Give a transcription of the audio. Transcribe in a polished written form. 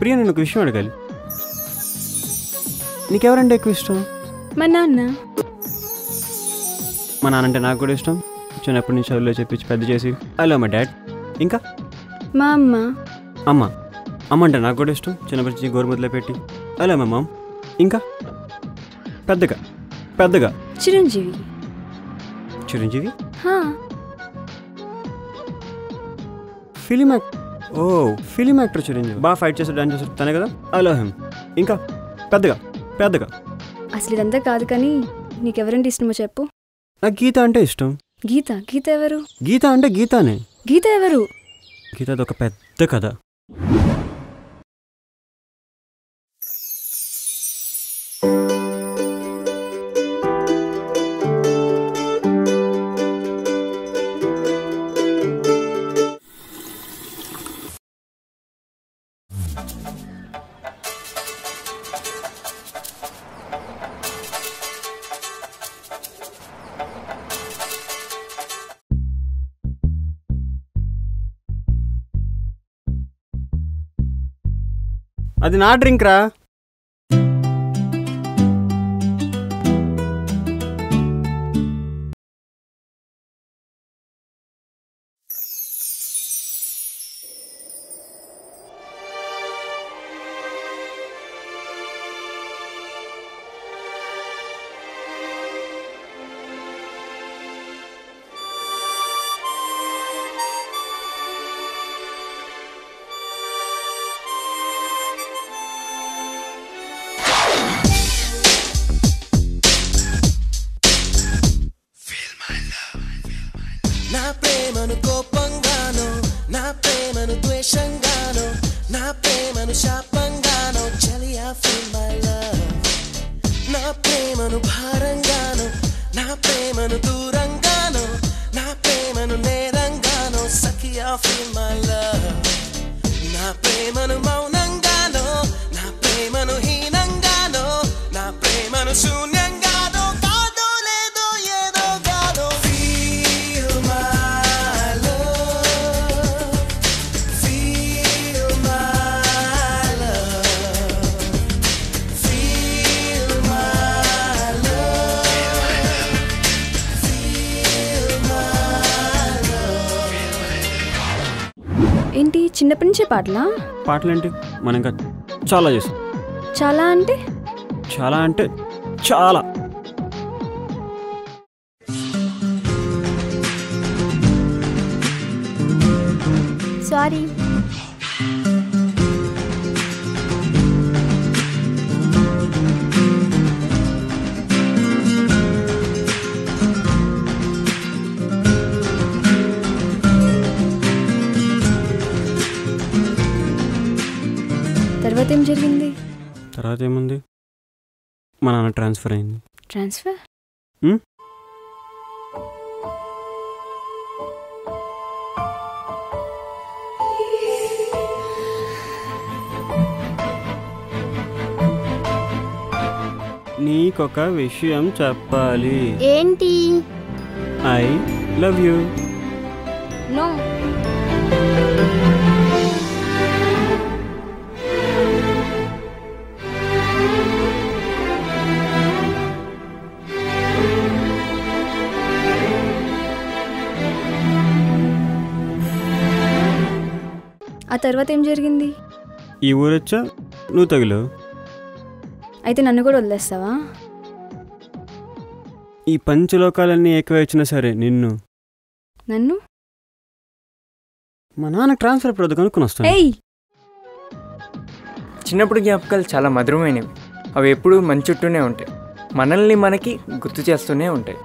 ప్రియా, నేను ఒక విషయం అడగాలి. నీకెవరంటే ఎక్కువ ఇష్టం? మా నాన్న. మా నాన్న అంటే నాకు కూడా ఇష్టం. చిన్నప్పటి నుంచి చదువులో చెప్పించి పెద్ద చేసి ఐ లవ్ మై డాడ్. ఇంకా మా అమ్మ. అమ్మ అమ్మ అంటే నాకు కూడా ఇష్టం. చిన్నప్పటి నుంచి గోరుముద్దలో పెట్టి ఐ లవ్ మై మామ్. ఇంకా పెద్దగా పెద్దగా చిరంజీవి. Chiranjeevi film actor Chiranjeevi. బాగా ఫైట్ చేస్తాడు, డాన్స్ చేస్తాడు, తనే కదా. I love him. ఇంకా పెద్దగా పెద్దగా అసలు ఇదంతా కాదు కానీ నీకెవరంటే ఇష్టమో చెప్పు. నాకు గీత అంటే ఇష్టం. గీత? గీత ఎవరు? గీత అంటే గీతానే. గీత ఎవరు? గీత అది ఒక పెద్ద కథ. అది నా డ్రింక్ రా. నా ప్రేమను కోపంగానో, నా ప్రేమను ద్వేషంగానో, నా ప్రేమను శాపంగానో, చలియా ఫీల్ మై లవ్. నా ప్రేమను భారంగానో, నా ప్రేమను దూరంగానో, నా ప్రేమను నేరంగానో, సఖియా ఫీల్ మై లవ్. నా ప్రేమను మౌనంగానో, నా ప్రేమను హీనంగానో, నా ప్రేమను శూన్యంగానో, కాదో లేదో ఏదో కాదో. Feel my love, feel my love, feel my love, feel my love. ఏంటి చిన్నప్పటి నుంచే పాటలా? పాటలేంటి, మనం ఇంకా చాలా చేస్తాం. చాలా అంటే చాలా అంటే చాలా. సారీ. తర్వాత ఏం జరిగింది? తర్వాత ఏముంది, మా నాన్న ట్రాన్స్ఫర్ అయింది. ట్రాన్స్ఫర్? నీకొక విషయం చెప్పాలి. ఏంటి? I love you. నో. ఆ తర్వాత ఏం జరిగింది? ఈ ఊరొచ్చా, నువ్వు తగిలావు. అయితే నన్ను కూడా వదిలేస్తావా? ఈ పంచలోకాలన్నీ ఎక్కువ వచ్చినా సరే నిన్ను నన్ను మా నాన్న ట్రాన్స్ఫర్ ఇప్పుడు కనుక్కొని వస్తాను. ఏయ్, చిన్నప్పుడు జ్ఞాపకాలు చాలా మధురమైనవి. అవి ఎప్పుడూ మన చుట్టూనే ఉంటాయి, మనల్ని మనకి గుర్తు చేస్తూనే ఉంటాయి.